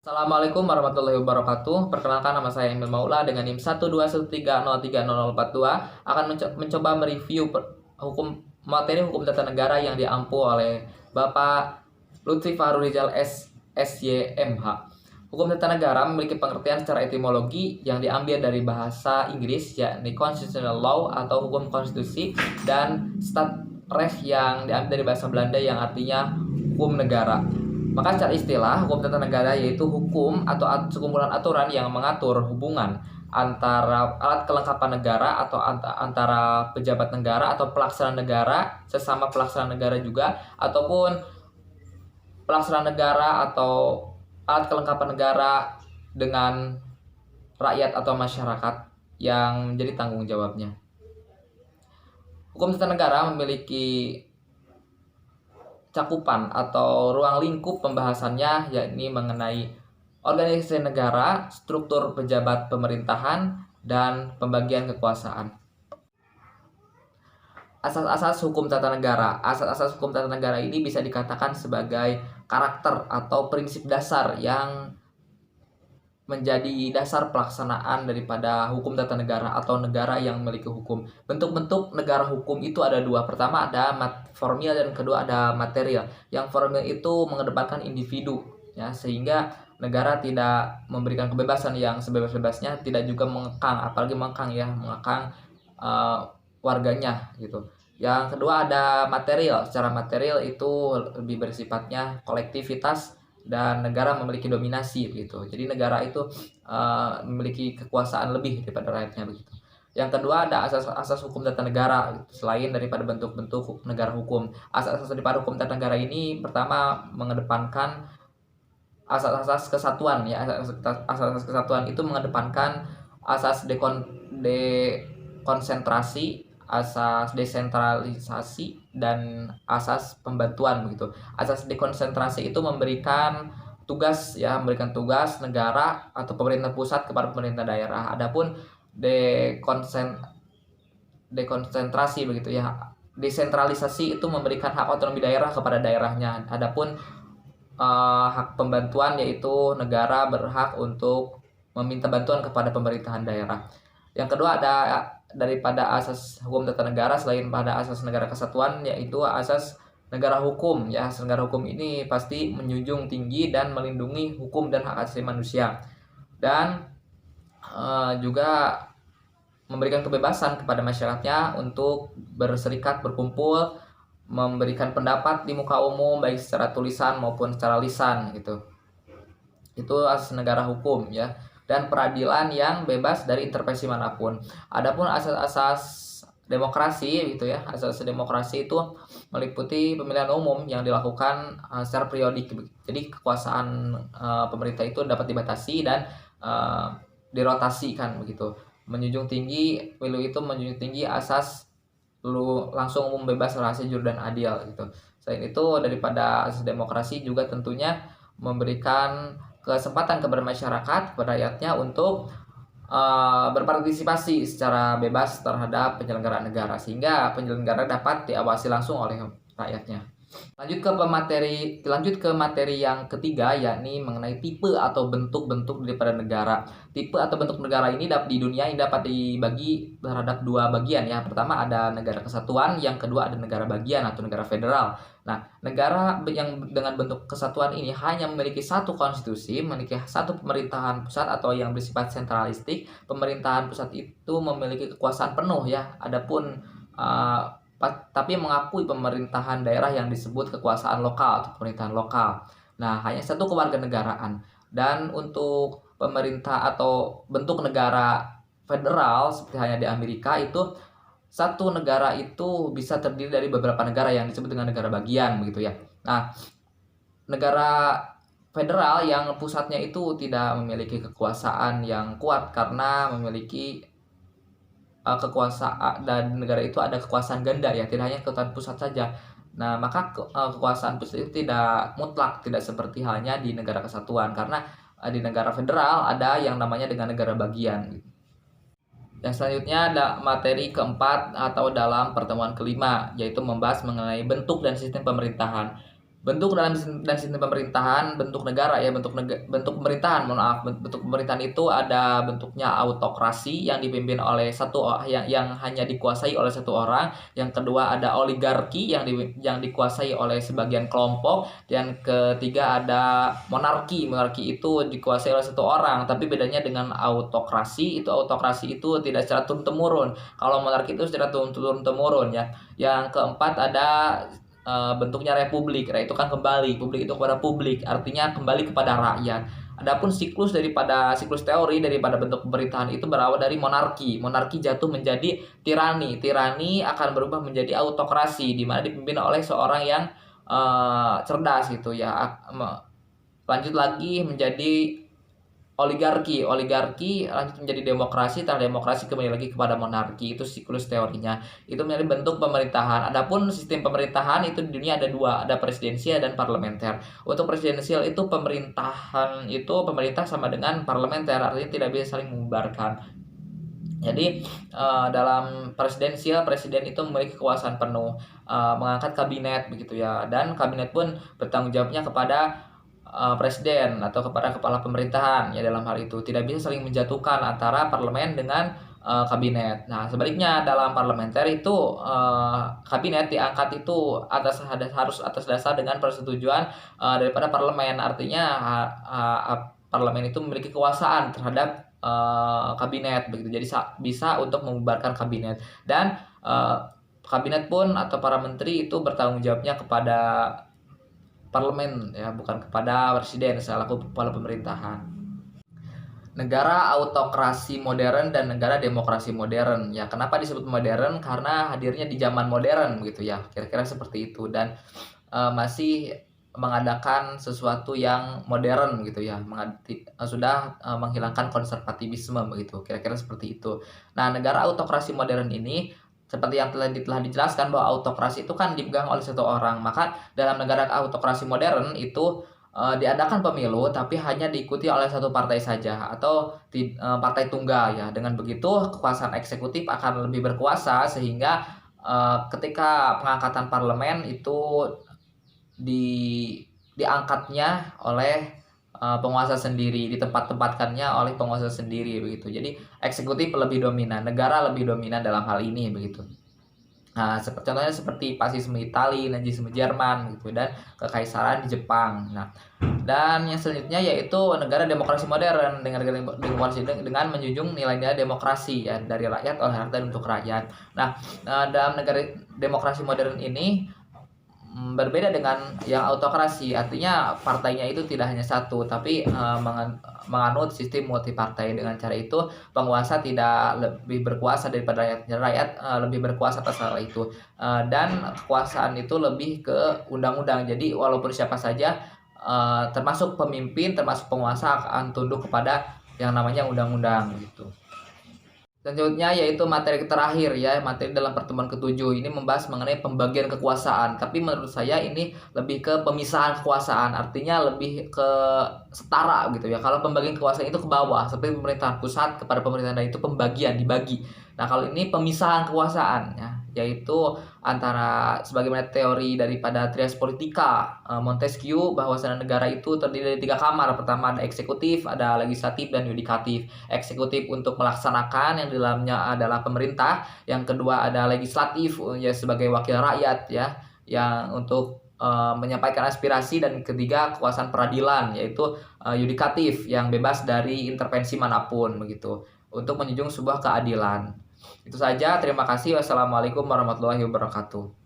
Assalamualaikum warahmatullahi wabarakatuh. Perkenalkan, nama saya Emil Maula dengan NIM 121303042 akan mencoba mereview materi hukum tata negara yang diampu oleh Bapak Lutfi Fahrul SYMH. Hukum tata negara memiliki pengertian secara etimologi yang diambil dari bahasa Inggris, yakni constitutional law atau hukum konstitusi, dan stadrecht yang diambil dari bahasa Belanda yang artinya hukum negara. Maka secara istilah, hukum tata negara yaitu hukum atau sekumpulan aturan yang mengatur hubungan antara alat kelengkapan negara atau antara pejabat negara atau pelaksana negara, sesama pelaksana negara juga, ataupun pelaksana negara atau alat kelengkapan negara dengan rakyat atau masyarakat yang menjadi tanggung jawabnya. Hukum tata negara memiliki cakupan atau ruang lingkup pembahasannya, yakni mengenai organisasi negara, struktur pejabat pemerintahan, dan pembagian kekuasaan. Asas-asas hukum tata negara. Asas-asas hukum tata negara ini bisa dikatakan sebagai karakter atau prinsip dasar yang menjadi dasar pelaksanaan daripada hukum tata negara atau negara yang memiliki hukum. Bentuk-bentuk negara hukum itu ada dua. Pertama ada formil dan kedua ada material. Yang formil itu mengedepankan individu, ya, sehingga negara tidak memberikan kebebasan yang sebebas-bebasnya, tidak juga mengekang, apalagi mengekang warganya gitu. Yang kedua ada material. Secara material itu lebih bersifatnya kolektivitas dan negara memiliki dominasi gitu. Jadi negara itu memiliki kekuasaan lebih daripada rakyatnya begitu. Yang kedua ada asas-asas hukum tata negara gitu. Selain daripada bentuk-bentuk negara hukum, asas-asas daripada hukum tata negara ini pertama mengedepankan asas-asas kesatuan, ya. Asas-asas kesatuan itu mengedepankan asas dekonsentrasi, asas desentralisasi, dan asas pembantuan begitu. Asas dekonsentrasi itu memberikan tugas negara atau pemerintah pusat kepada pemerintah daerah. Adapun dekonsentrasi begitu ya. Desentralisasi itu memberikan hak otonomi daerah kepada daerahnya. Adapun hak pembantuan yaitu negara berhak untuk meminta bantuan kepada pemerintahan daerah. Yang kedua ada daripada asas hukum tata negara selain pada asas negara kesatuan, yaitu asas negara hukum, ya. Asas negara hukum ini pasti menjunjung tinggi dan melindungi hukum dan hak asasi manusia, dan juga memberikan kebebasan kepada masyarakatnya untuk berserikat, berkumpul, memberikan pendapat di muka umum baik secara tulisan maupun secara lisan gitu. Itu asas negara hukum, ya. Dan peradilan yang bebas dari intervensi manapun. Adapun asas-asas demokrasi gitu ya. Asas demokrasi itu meliputi pemilihan umum yang dilakukan secara periodik. Jadi kekuasaan pemerintah itu dapat dibatasi dan dirotasikan begitu. Pemilu itu menjunjung tinggi asas langsung, umum, bebas, rahasia, jujur, dan adil gitu. Selain itu daripada asas demokrasi juga tentunya memberikan kesempatan kepada masyarakat, kepada rakyatnya untuk berpartisipasi secara bebas terhadap penyelenggaraan negara, sehingga penyelenggara dapat diawasi langsung oleh rakyatnya. Lanjut ke materi yang ketiga, yakni mengenai tipe atau bentuk-bentuk daripada negara. Tipe atau bentuk negara ini di dunia ini dapat dibagi terhadap dua bagian, ya. Pertama ada negara kesatuan, yang kedua ada negara bagian atau negara federal. Nah, negara yang dengan bentuk kesatuan ini hanya memiliki satu konstitusi, memiliki satu pemerintahan pusat atau yang bersifat sentralistik. Pemerintahan pusat itu memiliki kekuasaan penuh, ya. Adapun tapi mengakui pemerintahan daerah yang disebut kekuasaan lokal atau pemerintahan lokal. Nah, hanya satu kewarganegaraan. Dan untuk pemerintah atau bentuk negara federal seperti hanya di Amerika, itu satu negara itu bisa terdiri dari beberapa negara yang disebut dengan negara bagian begitu ya. Nah, negara federal yang pusatnya itu tidak memiliki kekuasaan yang kuat karena memiliki kekuasaan, dan negara itu ada kekuasaan ganda, ya, tidak hanya kekuasaan pusat saja. Nah, maka kekuasaan pusat itu tidak mutlak, tidak seperti halnya di negara kesatuan, karena di negara federal ada yang namanya dengan negara bagian. Yang selanjutnya ada materi keempat atau dalam pertemuan kelima, yaitu membahas mengenai bentuk dan sistem pemerintahan. Bentuk dan sistem pemerintahan, bentuk negara ya, bentuk pemerintahan, mohon maaf, bentuk pemerintahan itu ada bentuknya autokrasi yang dipimpin oleh yang hanya dikuasai oleh satu orang. Yang kedua ada oligarki yang dikuasai oleh sebagian kelompok. Yang ketiga ada monarki. Monarki itu dikuasai oleh satu orang, tapi bedanya dengan autokrasi itu tidak secara turun temurun. Kalau monarki itu secara turun temurun ya. Yang keempat ada bentuknya republik. Nah, itu kan kembali publik itu kepada publik, artinya kembali kepada rakyat. Adapun siklus teori daripada bentuk pemerintahan itu berawal dari monarki. Monarki jatuh menjadi tirani. Tirani akan berubah menjadi autokrasi di mana dipimpin oleh seorang yang cerdas gitu ya. Lanjut lagi menjadi oligarki lanjut menjadi demokrasi, setelah demokrasi kembali lagi kepada monarki. Itu siklus teorinya, itu menjadi bentuk pemerintahan. Adapun sistem pemerintahan itu di dunia ada dua, ada presidensial dan parlementer. Untuk presidensial itu pemerintah sama dengan parlementer, artinya tidak bisa saling membubarkan. Jadi dalam presidensial, presiden itu memiliki kekuasaan penuh mengangkat kabinet begitu ya, dan kabinet pun bertanggung jawabnya kepada presiden atau kepada kepala pemerintahan ya. Dalam hal itu tidak bisa saling menjatuhkan antara parlemen dengan kabinet. Nah, sebaliknya dalam parlementer itu kabinet diangkat itu harus atas dasar dengan persetujuan daripada parlemen. Artinya parlemen itu memiliki kekuasaan terhadap kabinet begitu. Jadi bisa untuk membubarkan kabinet, dan kabinet pun atau para menteri itu bertanggung jawabnya kepada parlemen ya, bukan kepada presiden selaku kepala pemerintahan. Negara autokrasi modern dan negara demokrasi modern ya. Kenapa disebut modern? Karena hadirnya di zaman modern gitu ya, kira-kira seperti itu. Dan masih mengadakan sesuatu yang modern gitu ya, sudah menghilangkan konservatisme begitu, kira-kira seperti itu. Nah, negara autokrasi modern ini seperti yang telah dijelaskan bahwa autokrasi itu kan dipegang oleh satu orang. Maka dalam negara autokrasi modern itu diadakan pemilu tapi hanya diikuti oleh satu partai saja atau partai tunggal ya. Dengan begitu kekuasaan eksekutif akan lebih berkuasa, sehingga ketika pengangkatan parlemen itu diangkatnya oleh penguasa sendiri, ditempatkannya oleh penguasa sendiri begitu. Jadi eksekutif lebih dominan, negara lebih dominan dalam hal ini begitu. Nah, contohnya seperti fasisme Italia, Nazisme Jerman gitu, dan kekaisaran di Jepang. Nah, dan yang selanjutnya yaitu negara demokrasi modern dengan menjunjung nilai-nilai demokrasi ya, dari rakyat oleh rakyat dan untuk rakyat. Nah, dalam negara demokrasi modern ini berbeda dengan yang autokrasi, artinya partainya itu tidak hanya satu tapi menganut sistem multipartai. Dengan cara itu penguasa tidak lebih berkuasa daripada rakyat lebih berkuasa atas hal itu, dan kekuasaan itu lebih ke undang-undang. Jadi walaupun siapa saja termasuk pemimpin, termasuk penguasa akan tunduk kepada yang namanya undang-undang gitu. Selanjutnya yaitu materi terakhir ya, materi dalam pertemuan ke-7 ini membahas mengenai pembagian kekuasaan. Tapi menurut saya ini lebih ke pemisahan kekuasaan, artinya lebih ke setara gitu ya. Kalau pembagian kekuasaan itu ke bawah, seperti pemerintahan pusat kepada pemerintahan daerah itu pembagian, dibagi. Nah, kalau ini pemisahan kekuasaan ya, yaitu antara sebagaimana teori daripada trias politika Montesquieu, bahwasanya negara itu terdiri dari 3 kamar. Pertama ada eksekutif, ada legislatif, dan yudikatif. Eksekutif untuk melaksanakan, yang di dalamnya adalah pemerintah. Yang kedua ada legislatif ya, sebagai wakil rakyat ya, yang untuk menyampaikan aspirasi. Dan ketiga kekuasaan peradilan, yaitu yudikatif yang bebas dari intervensi manapun begitu, untuk menjunjung sebuah keadilan. Itu saja, terima kasih. Wassalamualaikum warahmatullahi wabarakatuh.